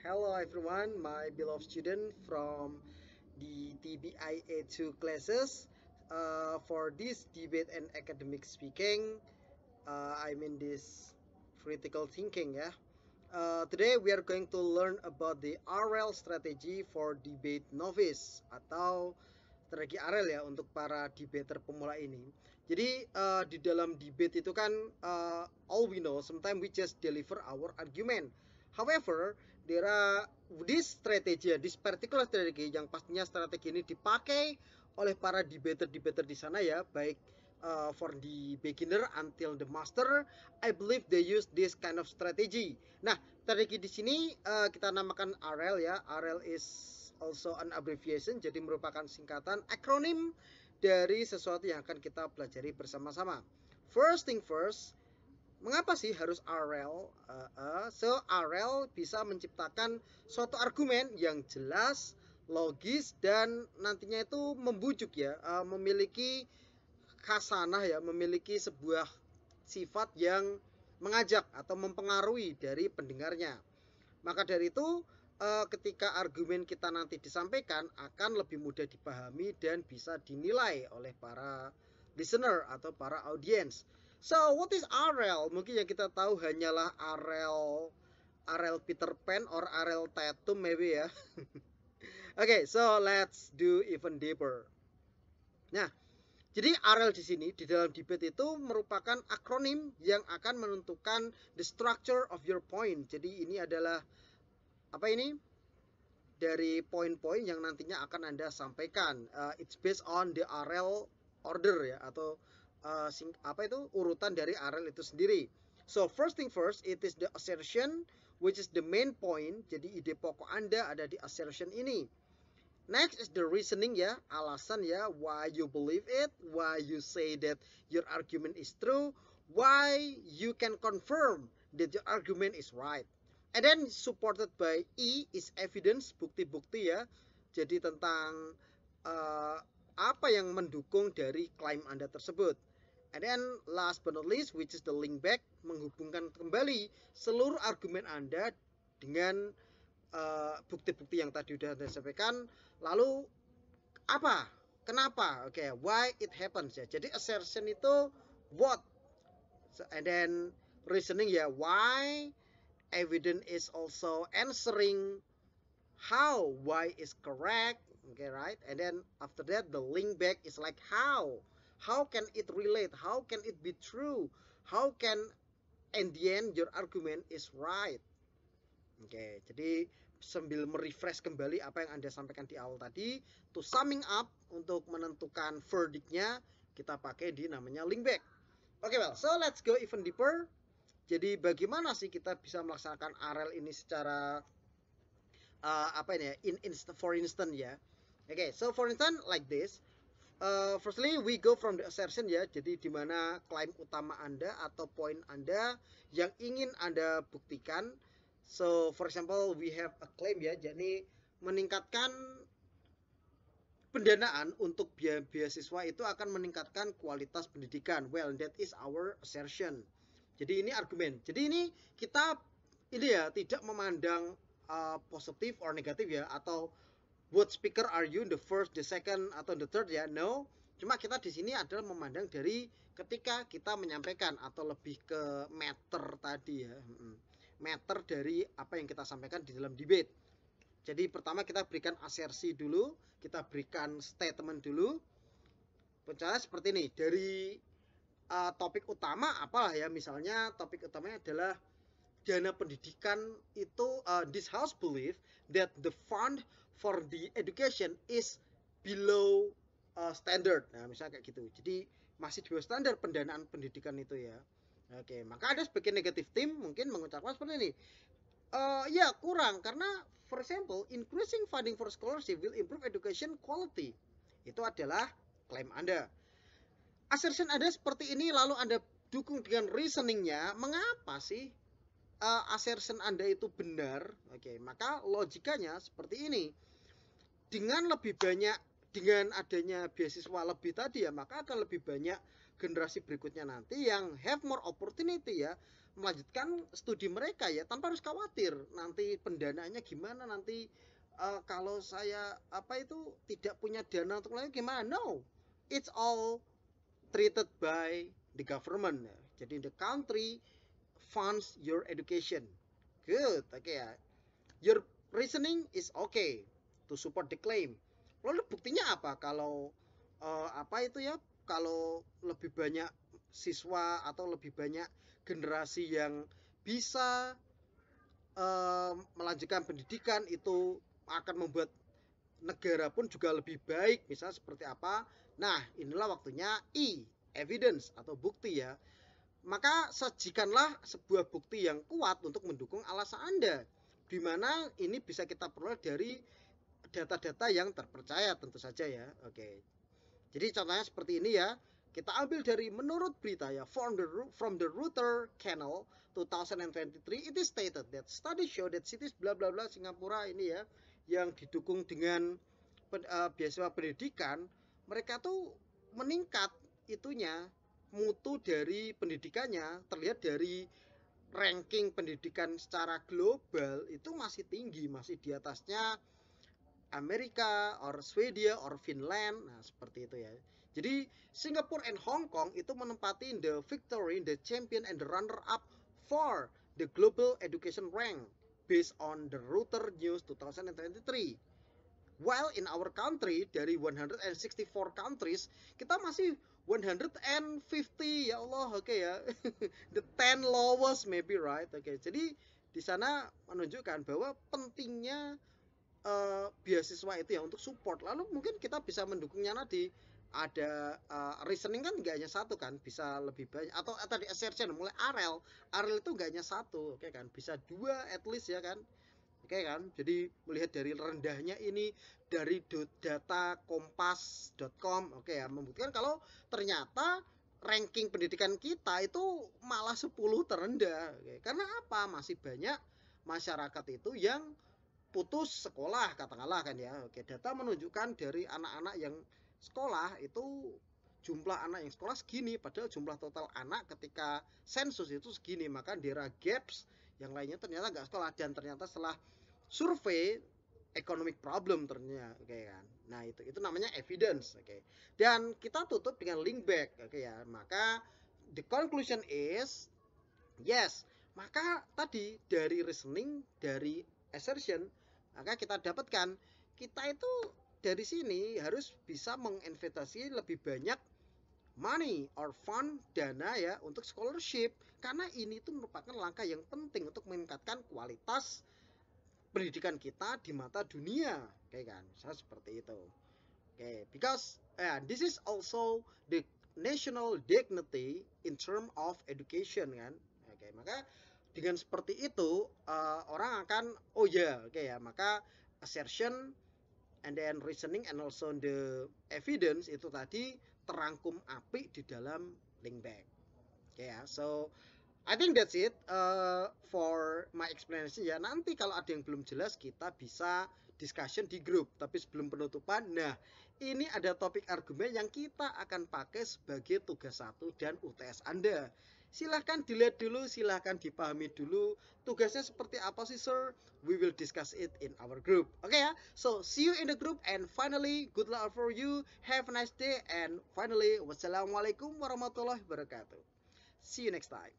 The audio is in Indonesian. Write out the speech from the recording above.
Hello everyone, my beloved student from the TBIA2 classes. For this debate and academic speaking, I mean this critical thinking ya. Today we are going to learn about the RL strategy for debate novice atau strategi RL ya untuk para debater pemula ini. Jadi di dalam debate itu kan all we know, sometimes we just deliver our argument. However, there are this strategy, this particular strategy yang pastinya strategi ini dipakai oleh para debater-debater di sana ya, baik for the beginner until the master. I believe they use this kind of strategy. Nah, strategi di sini kita namakan RL ya. RL is also an abbreviation, jadi merupakan singkatan akronim dari sesuatu yang akan kita pelajari bersama-sama. First thing first, mengapa sih harus RL? So RL bisa menciptakan suatu argumen yang jelas, logis, dan nantinya itu membujuk ya, memiliki khasanah ya, memiliki sebuah sifat yang mengajak atau mempengaruhi dari pendengarnya. Maka dari itu ketika argumen kita nanti disampaikan akan lebih mudah dipahami dan bisa dinilai oleh para listener atau para audience. So what is RL? Mungkin yang kita tahu hanyalah RL Peter Pan or RL Tatum maybe ya. Okay, so let's do even deeper. Nah, jadi RL di sini di dalam debate itu merupakan akronim yang akan menentukan the structure of your point. Jadi ini adalah apa ini? Dari poin-poin yang nantinya akan Anda sampaikan. It's based on the RL order ya, atau urutan dari RL itu sendiri. So first thing first, it is the assertion which is the main point. Jadi ide pokok Anda ada di assertion ini. Next is the reasoning ya, alasan ya, why you believe it, why you say that your argument is true, why you can confirm that your argument is right. And then supported by E is evidence, bukti-bukti ya. Jadi tentang apa yang mendukung dari klaim Anda tersebut. And then last but not least, which is the link back, menghubungkan kembali seluruh argumen Anda dengan bukti-bukti yang tadi sudah Anda sampaikan. Lalu apa? Kenapa? Oke, why it happens ya. Jadi assertion itu what, so, and then reasoning ya, why. Evidence is also answering how, why is correct, okay, right? And then after that the link back is like how can it relate, how can it be true, how can in the end your argument is right. Oke, jadi sambil merefresh kembali apa yang Anda sampaikan di awal tadi, to summing up untuk menentukan verdictnya kita pakai di namanya link back. Oke, well, so let's go even deeper. Jadi bagaimana sih kita bisa melaksanakan RL ini secara for instance ya. Okay, so for instance like this. Firstly we go from the assertion ya. Jadi di mana klaim utama Anda atau poin Anda yang ingin Anda buktikan. So for example we have a claim ya. Jadi meningkatkan pendanaan untuk beasiswa itu akan meningkatkan kualitas pendidikan. Well, that is our assertion. Jadi ini argumen. Jadi ini kita tidak memandang positif or negatif ya, atau what speaker are you, the first, the second, atau the third ya. No. Cuma kita di sini adalah memandang dari ketika kita menyampaikan, atau lebih ke matter tadi ya. Matter dari apa yang kita sampaikan di dalam debate. Jadi pertama kita berikan asersi dulu, kita berikan statement dulu. Misalnya seperti ini, dari topik utama apalah ya, misalnya topik utamanya adalah dana pendidikan itu this house believe that the fund for the education is below standard. Nah misalnya kayak gitu, jadi masih di bawah standar pendanaan pendidikan itu ya. Oke, maka ada sebagai negative team mungkin mengucapkan seperti ini, ya kurang karena for example increasing funding for scholarship will improve education quality. Itu adalah klaim Anda. Assertion Anda seperti ini, lalu Anda dukung dengan reasoningnya, mengapa sih assertion Anda itu benar? Oke, maka logikanya seperti ini. Dengan lebih banyak, dengan adanya beasiswa lebih tadi ya, maka akan lebih banyak generasi berikutnya nanti yang have more opportunity ya, melanjutkan studi mereka ya, tanpa harus khawatir nanti pendanaannya gimana, nanti kalau saya tidak punya dana untuk lagi gimana. No, it's all treated by the government. Jadi the country funds your education. Good, oke ya. Your reasoning is okay to support the claim. Lalu buktinya apa? Kalau kalau lebih banyak siswa atau lebih banyak generasi yang bisa melanjutkan pendidikan itu akan membuat negara pun juga lebih baik, misalnya seperti apa. Nah, inilah waktunya evidence atau bukti ya. Maka sajikanlah sebuah bukti yang kuat untuk mendukung alasan Anda, di mana ini bisa kita peroleh dari data-data yang terpercaya tentu saja ya. Oke. Jadi contohnya seperti ini ya. Kita ambil dari menurut berita ya, from the Reuters Channel 2023, it is stated that study show that cities bla bla bla Singapura ini ya, yang didukung dengan beasiswa pendidikan, mereka tuh meningkat itunya, mutu dari pendidikannya terlihat dari ranking pendidikan secara global itu masih tinggi, masih di atasnya Amerika, or Swedia, or Finland. Nah, seperti itu ya. Jadi Singapore and Hong Kong itu menempati the victory, the champion, and the runner-up for the global education rank based on the Reuters News 2023. While in our country, dari 164 countries, kita masih 150, ya Allah, oke ya. The 10 lowest maybe, right? Oke, jadi di sana menunjukkan bahwa pentingnya beasiswa itu ya untuk support. Lalu mungkin kita bisa mendukungnya nanti. Ada reasoning kan nggak hanya satu kan, bisa lebih banyak. Atau tadi assertion, mulai AREL itu nggak hanya satu, oke kan, bisa dua at least ya kan. Oke kan, jadi melihat dari rendahnya ini dari data kompas.com, oke ya, membuktikan kalau ternyata ranking pendidikan kita itu malah 10 terendah. Oke. Karena apa? Masih banyak masyarakat itu yang putus sekolah katakanlah kan ya. Oke, data menunjukkan dari anak-anak yang sekolah itu jumlah anak yang sekolah segini, padahal jumlah total anak ketika sensus itu segini. Maka daerah gaps yang lainnya ternyata nggak sekolah, dan ternyata setelah survei economic problem ternyata, oke kan. Nah, itu namanya evidence, oke. Dan kita tutup dengan link back, oke ya. Maka the conclusion is yes. Maka tadi dari reasoning, dari assertion, maka kita dapatkan kita itu dari sini harus bisa menginvestasi lebih banyak money or fund, dana ya, untuk scholarship, karena ini tuh merupakan langkah yang penting untuk meningkatkan kualitas pendidikan kita di mata dunia, kayak kan, misalnya seperti itu. Okay, because this is also the national dignity in term of education kan. Oke, maka dengan seperti itu orang akan oh ya, oke ya, maka assertion and then reasoning and also the evidence itu tadi terangkum apik di dalam link back. Oke ya, so I think that's it for my explanation ya. Nanti kalau ada yang belum jelas kita bisa discussion di grup. Tapi sebelum penutupan, nah ini ada topik argumen yang kita akan pakai sebagai tugas 1 dan UTS Anda. Silahkan dilihat dulu, silahkan dipahami dulu tugasnya seperti apa sih sir. We will discuss it in our group. Oke ya, so see you in the group and finally good luck for you. Have a nice day and finally wassalamualaikum warahmatullahi wabarakatuh. See you next time.